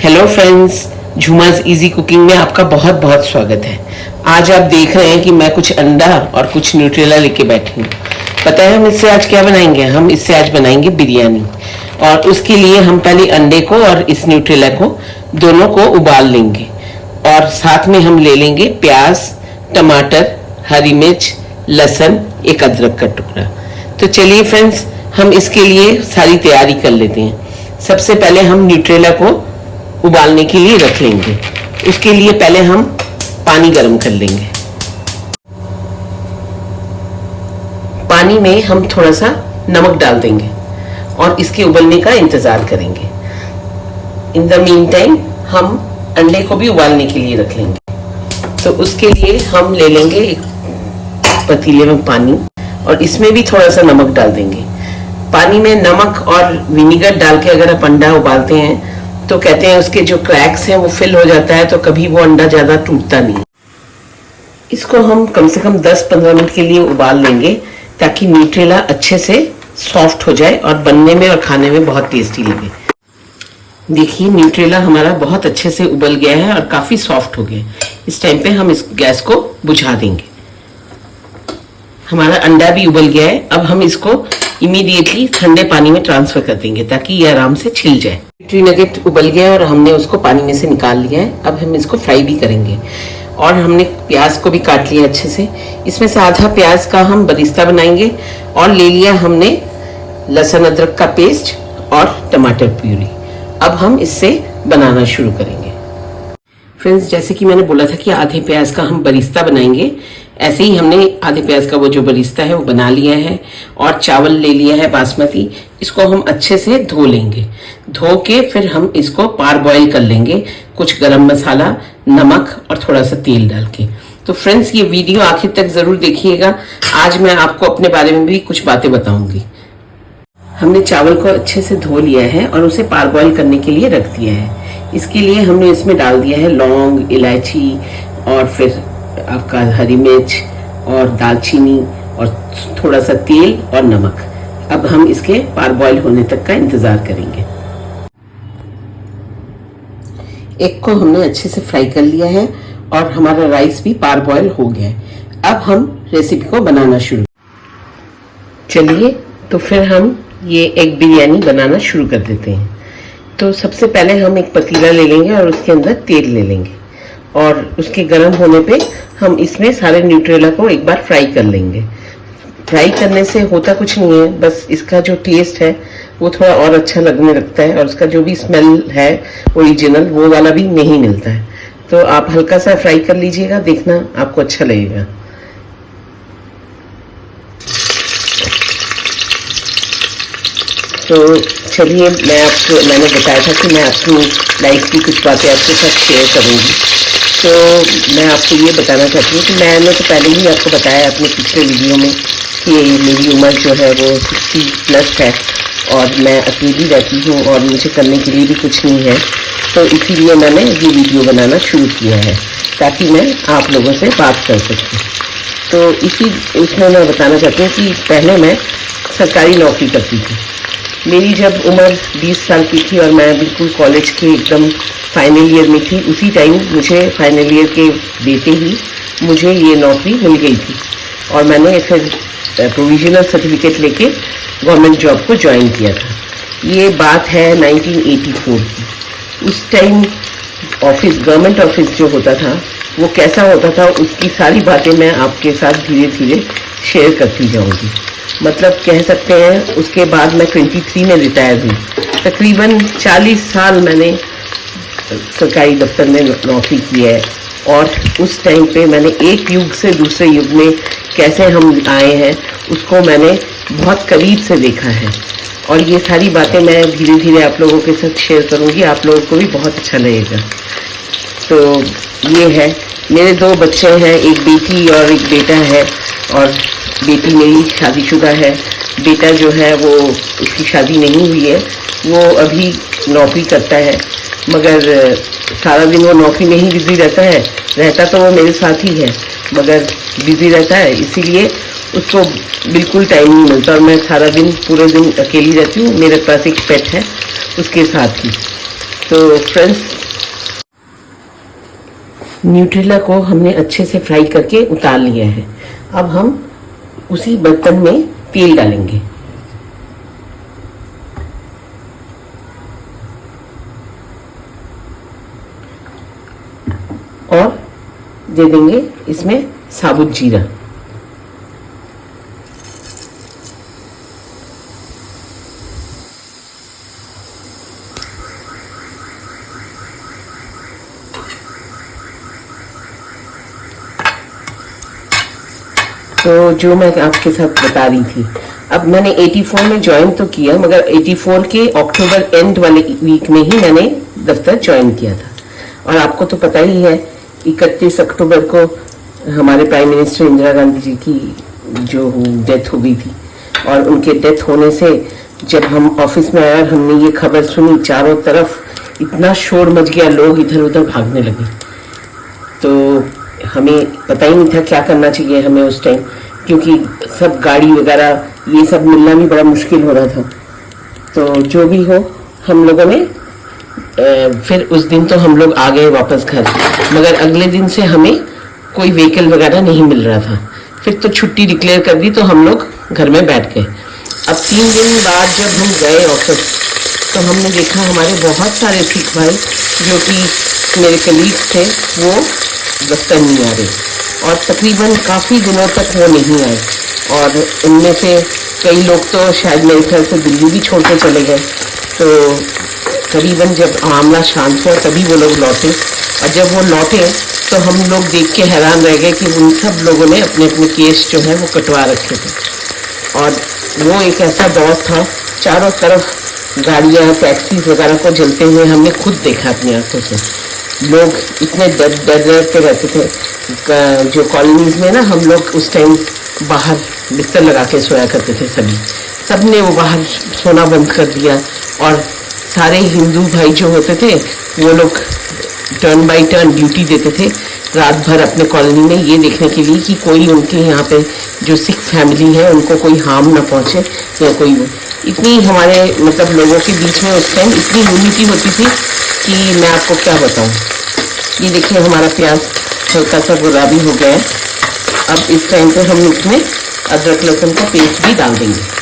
Hello friends, झूमा's easy cooking में आपका बहुत बहुत स्वागत है। आज आप देख रहे हैं कि मैं कुछ अंडा और कुछ न्यूट्रेला लेके बैठी हूँ। पता है हम इससे आज क्या बनाएंगे? हम इससे आज बनाएंगे बिरयानी। और उसके लिए हम पहले अंडे को और इस न्यूट्रेला को दोनों को उबाल लेंगे और साथ में हम ले लेंगे प्याज, टमाटर, हरी मिर्च, लहसुन, एक अदरक का टुकड़ा। तो चलिए फ्रेंड्स, हम इसके लिए सारी तैयारी कर लेते हैं। सबसे पहले हम न्यूट्रेला को उबालने के लिए रख लेंगे। उसके लिए पहले हम पानी गर्म कर लेंगे। पानी में हम थोड़ा सा नमक डाल देंगे और इसके उबलने का इंतजार करेंगे। इन द मीन टाइम हम अंडे को भी उबालने के लिए रख लेंगे। तो उसके लिए हम ले लेंगे एक पतीले में पानी और इसमें भी थोड़ा सा नमक डाल देंगे। पानी में नमक और विनेगर डाल के अगर आप अंडा उबालते हैं तो कहते हैं उसके जो क्रैक्स हैं वो फिल हो जाता है, तो कभी वो अंडा ज्यादा टूटता नहीं। इसको हम कम से कम 10-15 मिनट के लिए उबाल लेंगे ताकि न्यूट्रेला अच्छे से सॉफ्ट हो जाए और बनने में और खाने में बहुत टेस्टी लगे। देखिए न्यूट्रेला हमारा बहुत अच्छे से उबल गया है और काफी सॉफ्ट हो गया। इस टाइम पे हम इस गैस को बुझा देंगे। हमारा अंडा भी उबल गया है। अब हम इसको इमीडिएटली ठंडे पानी में ट्रांसफर कर देंगे ताकि ये आराम से छिल जाए। ट्री नगेट उबल गया और हमने उसको पानी में से निकाल लिया है। अब हम इसको फ्राई भी करेंगे और हमने प्याज को भी काट लिया अच्छे से। इसमें से आधा प्याज का हम बरिस्ता बनाएंगे और ले लिया हमने लहसुन अदरक का पेस्ट और टमाटर प्यूरी। अब हम इससे बनाना शुरू करेंगे। फ्रेंड्स, जैसे कि मैंने बोला था कि आधे प्याज का हम बरिस्ता बनाएंगे, ऐसे ही हमने आधे प्याज का वो जो बरिस्ता है वो बना लिया है। और चावल ले लिया है बासमती। इसको हम अच्छे से धो लेंगे। धो के फिर हम इसको पार बॉईल कर लेंगे, कुछ गरम मसाला, नमक और थोड़ा सा तेल डाल के। तो फ्रेंड्स, ये वीडियो आखिर तक जरूर देखिएगा। आज मैं आपको अपने बारे में भी कुछ बातें बताऊंगी। हमने चावल को अच्छे से धो लिया है और उसे पार बॉईल करने के लिए रख दिया है। इसके लिए हमने इसमें डाल दिया है लौंग, इलायची और फिर आपका हरी मिर्च और दालचीनी और थोड़ा सा तेल और नमक। अब हम इसके पार बॉईल होने तक का इंतजार करेंगे। एक को हमने अच्छे से फ्राई कर लिया है और हमारा राइस भी पार बॉईल हो गया है। अब हम रेसिपी को बनाना शुरू। चलिए तो फिर हम ये एग बिरयानी बनाना शुरू कर देते हैं। तो सबसे पहले हम एक पतीला ले लेंगे और उसके अंदर तेल ले लेंगे और उसके गर्म होने पे हम इसमें सारे न्यूट्रेला को एक बार फ्राई कर लेंगे। फ्राई करने से होता कुछ नहीं है, बस इसका जो टेस्ट है वो थोड़ा और अच्छा लगने लगता है और उसका जो भी स्मेल है ओरिजिनल वो वाला भी नहीं मिलता है। तो आप हल्का सा फ्राई कर लीजिएगा, देखना आपको अच्छा लगेगा। तो चलिए, मैंने बताया था कि मैं अपनी लाइफ की कुछ बातें आपके साथ शेयर करूंगी। तो मैं आपको ये बताना चाहती हूँ कि मैंने तो पहले ही आपको बताया अपने पिछले वीडियो में कि मेरी उम्र जो है वो 60+ है और मैं अकेली रहती हूँ और मुझे करने के लिए भी कुछ नहीं है। तो इसीलिए मैंने ये वीडियो बनाना शुरू किया है ताकि मैं आप लोगों से बात कर सकूँ। तो उसमें मैं बताना चाहती हूँ कि पहले मैं सरकारी नौकरी करती थी। मेरी जब उम्र 20 साल की थी और मैं बिल्कुल कॉलेज के एकदम फाइनल ईयर में थी, उसी टाइम मुझे फाइनल ईयर के देते ही मुझे ये नौकरी मिल गई थी और मैंने फिर प्रोविजनल सर्टिफिकेट लेके गवर्नमेंट जॉब को ज्वाइन किया था। ये बात है 1984 की। उस टाइम गवर्नमेंट ऑफिस जो होता था वो कैसा होता था, उसकी सारी बातें मैं आपके साथ धीरे धीरे शेयर करती जाऊँगी। मतलब कह सकते हैं उसके बाद मैं 23 में रिटायर हुई। तकरीबन 40 साल मैंने सरकारी दफ्तर में नौकरी की है और उस टाइम पे मैंने एक युग से दूसरे युग में कैसे हम आए हैं उसको मैंने बहुत करीब से देखा है। और ये सारी बातें मैं धीरे धीरे आप लोगों के साथ शेयर करूँगी, आप लोगों को भी बहुत अच्छा लगेगा। तो ये है, मेरे 2 बच्चे हैं, एक बेटी और एक बेटा है। और बेटी मेरी शादीशुदा है। बेटा जो है वो उसकी शादी नहीं हुई है, वो अभी नौकरी करता है, मगर सारा दिन वो नौकरी में ही बिजी रहता तो वो मेरे साथ ही है, मगर बिजी रहता है, इसीलिए उसको बिल्कुल टाइम नहीं मिलता और मैं सारा दिन पूरे दिन अकेली रहती हूँ। मेरे पास एक पेट है, उसके साथ ही। तो फ्रेंड्स, न्यूट्रेला को हमने अच्छे से फ्राई करके उतार लिया है। अब हम उसी बर्तन में तेल डालेंगे और दे देंगे इसमें साबुत जीरा। तो जो मैं आपके साथ बता रही थी, अब मैंने 84 में ज्वाइन तो किया, मगर 84 के अक्टूबर एंड वाले वीक में ही मैंने दफ्तर ज्वाइन किया था। और आपको तो पता ही है 31 अक्टूबर को हमारे प्राइम मिनिस्टर इंदिरा गांधी जी की जो डेथ हो गई थी, और उनके डेथ होने से जब हम ऑफिस में आए और हमने ये खबर सुनी, चारों तरफ इतना शोर मच गया, लोग इधर उधर भागने लगे। तो हमें पता ही नहीं था क्या करना चाहिए हमें उस टाइम, क्योंकि सब गाड़ी वगैरह ये सब मिलना भी बड़ा मुश्किल हो रहा था। तो जो भी हो, हम लोगों ने फिर उस दिन तो हम लोग आ गए वापस घर, मगर अगले दिन से हमें कोई व्हीकल वगैरह नहीं मिल रहा था। फिर तो छुट्टी डिक्लेयर कर दी, तो हम लोग घर में बैठ गए। अब 3 दिन बाद जब हम गए ऑफिस, तो हमने देखा हमारे बहुत सारे सिख भाई जो कि मेरे कलीग थे वो दफ्तर नहीं आ रहे, और तकरीबन काफ़ी दिनों तक वो नहीं आए। और उनमें से कई लोग तो शायद मेरे ख्याल से दिल्ली भी छोड़ के चले गए। तो करीबन जब मामला शांत हुआ तभी वो लोग लौटे, और जब वो लौटे तो हम लोग देख के हैरान रह गए कि उन सब लोगों ने अपने अपने केस जो है वो कटवा रखे थे। और वो एक ऐसा दौर था, चारों तरफ गाड़ियाँ टैक्सीज वगैरह को जलते हुए हमने खुद देखा अपनी आंखों से। लोग इतने डर के रहते थे। जो कॉलोनीज में ना, हम लोग उस टाइम बाहर बिस्तर लगा के सोया करते थे, सब ने वो बाहर सोना बंद कर दिया। और सारे हिंदू भाई जो होते थे वो लोग टर्न बाय टर्न ड्यूटी देते थे रात भर अपने कॉलोनी में, ये देखने के लिए कि कोई उनके यहाँ पे जो सिख फैमिली है उनको कोई हार्म ना पहुँचे या कोई। इतनी हमारे मतलब लोगों के बीच में उस टाइम इतनी यूनिटी होती थी कि मैं आपको क्या बताऊँ। ये देखिए हमारा प्याज हल्का सा गुलाबी हो गया है। अब इस टाइम पे हम इसमें अदरक लहसुन का पेस्ट भी डाल देंगे।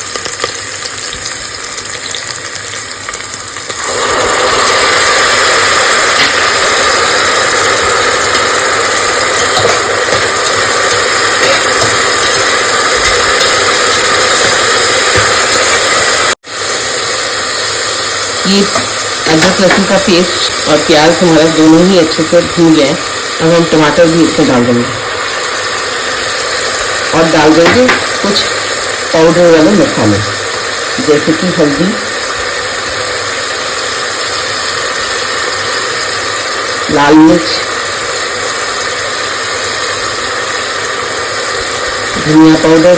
ये अदरक लहसुन का पेस्ट और प्याज हमारा दोनों ही अच्छे से भून गया है। अब हम टमाटर भी इसमें डाल देंगे और डाल देंगे कुछ पाउडर वाले मसाले, जैसे कि हल्दी, लाल मिर्च, धनिया पाउडर,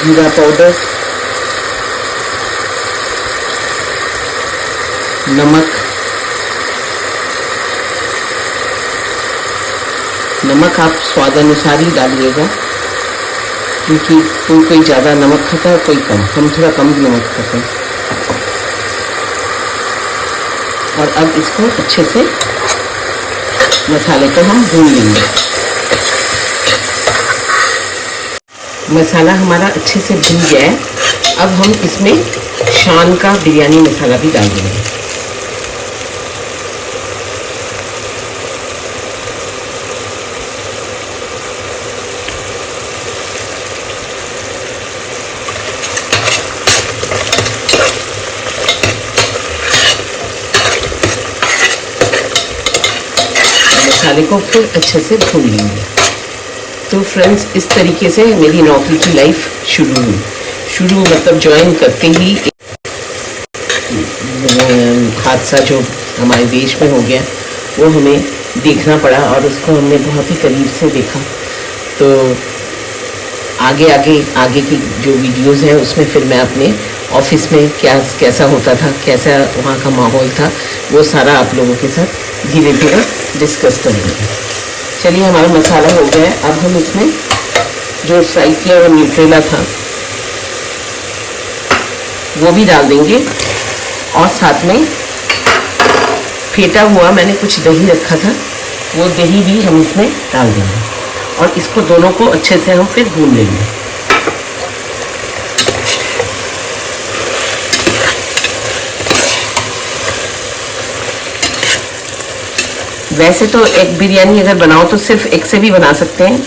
जीरा पाउडर, नमक। नमक आप स्वाद अनुसार ही डालिएगा, क्योंकि कोई ज़्यादा नमक खाता है, कोई कम। हम थोड़ा कम नमक खाते हैं। और अब इसको अच्छे से मसाले को हम भून लेंगे। मसाला हमारा अच्छे से भून गया है। अब हम इसमें शान का बिरयानी मसाला भी डाल देंगे। मसाले को फिर अच्छे से भून लेंगे। तो फ्रेंड्स, इस तरीके से मेरी नौकरी की लाइफ शुरू मतलब ज्वाइन करते ही हादसा जो हमारे देश में हो गया वो हमें देखना पड़ा, और उसको हमने बहुत ही करीब से देखा। तो आगे की जो वीडियोस हैं उसमें फिर मैं अपने ऑफिस में कैसा होता था, कैसा वहाँ का माहौल था, वो सारा आप लोगों के साथ धीरे धीरे डिस्कस करेंगे। चलिए, हमारा मसाला हो गया है। अब हम इसमें जो फ्राई किया हुआ न्यूट्रेला था वो भी डाल देंगे, और साथ में फेंटा हुआ मैंने कुछ दही रखा था, वो दही भी हम इसमें डाल देंगे, और इसको दोनों को अच्छे से हम फिर भून लेंगे। वैसे तो एग बिरयानी अगर बनाओ तो सिर्फ एग से भी बना सकते हैं,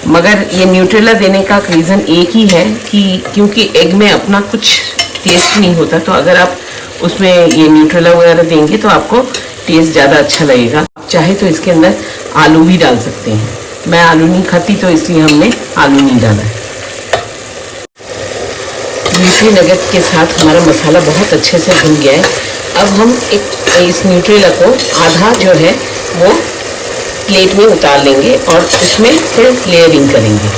मगर ये न्यूट्रेला देने का रीज़न एक ही है कि क्योंकि एग में अपना कुछ टेस्ट नहीं होता, तो अगर आप उसमें ये न्यूट्रेला वगैरह देंगे तो आपको टेस्ट ज़्यादा अच्छा लगेगा। चाहे तो इसके अंदर आलू भी डाल सकते हैं, मैं आलू नहीं खाती तो इसलिए हमने आलू नहीं डाला है। न्यूट्री नगेट के साथ हमारा मसाला बहुत अच्छे से भुन गया है। अब हम इस न्यूट्रेला को आधा जो है वो प्लेट में उतार लेंगे और उसमें फिर लेयरिंग करेंगे।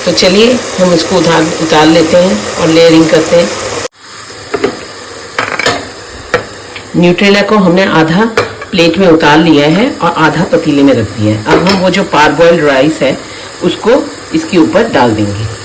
तो चलिए हम इसको उतार लेते हैं और लेयरिंग करते हैं। न्यूट्रेला को हमने आधा प्लेट में उतार लिया है और आधा पतीले में रख दिया है। अब हम वो जो पारबॉइल्ड राइस है उसको इसके ऊपर डाल देंगे।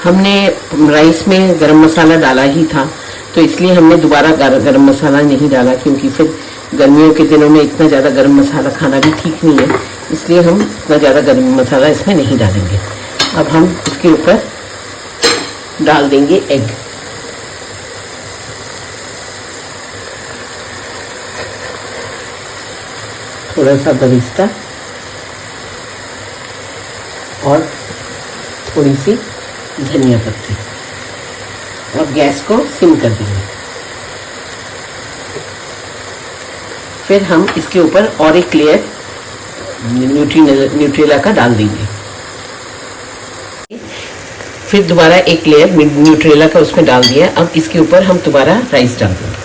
हमने राइस में गरम मसाला डाला ही था, तो इसलिए हमने दोबारा गरम मसाला नहीं डाला, क्योंकि फिर गर्मियों के दिनों में इतना ज़्यादा गरम मसाला खाना भी ठीक नहीं है, इसलिए हम इतना ज़्यादा गरम मसाला इसमें नहीं डालेंगे। अब हम इसके ऊपर डाल देंगे एग। थोड़ा सा बरिस्ता और थोड़ी सी धनिया पत्ती, और गैस को सिम कर देंगे। फिर हम इसके ऊपर और एक लेयर न्यूट्रेला का डाल देंगे। फिर दोबारा एक लेयर न्यूट्रेला का उसमें डाल दिया। अब इसके ऊपर हम दोबारा राइस डाल देंगे।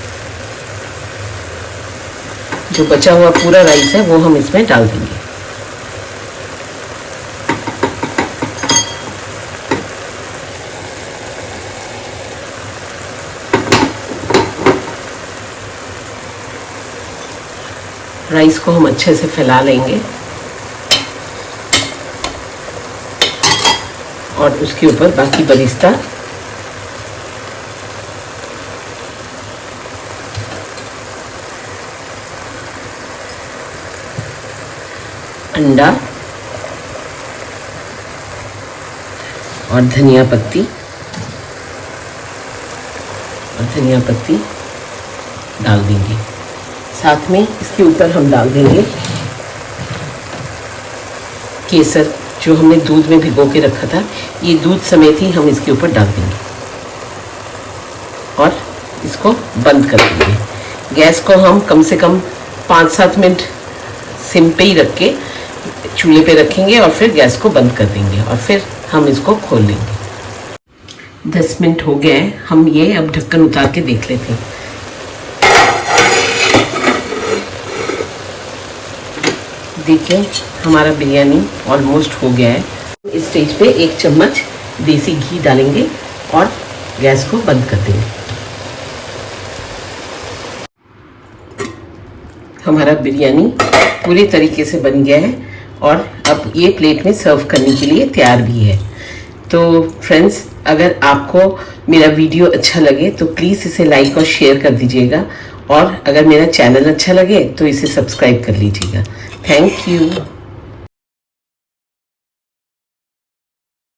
जो बचा हुआ पूरा राइस है वो हम इसमें डाल देंगे। राइस को हम अच्छे से फैला लेंगे और उसके ऊपर बाकी बरिस्ता, अंडा और धनिया पत्ती डाल देंगे। साथ में इसके ऊपर हम डाल देंगे केसर, जो हमने दूध में भिगो के रखा था, ये दूध समेत ही हम इसके ऊपर डाल देंगे और इसको बंद कर देंगे। गैस को हम कम से कम 5-7 मिनट सिम पे ही रख के चूल्हे पे रखेंगे और फिर गैस को बंद कर देंगे और फिर हम इसको खोल लेंगे। 10 मिनट हो गए हैं, हम ये अब ढक्कन उतार के देख लेते हैं। देखिए हमारा बिरयानी ऑलमोस्ट हो गया है। इस स्टेज पे 1 चम्मच देसी घी डालेंगे और गैस को बंद कर देंगे। हमारा बिरयानी पूरे तरीके से बन गया है और अब ये प्लेट में सर्व करने के लिए तैयार भी है। तो फ्रेंड्स, अगर आपको मेरा वीडियो अच्छा लगे तो प्लीज़ इसे लाइक और शेयर कर दीजिएगा, और अगर मेरा चैनल अच्छा लगे तो इसे सब्सक्राइब कर लीजिएगा। Thank you.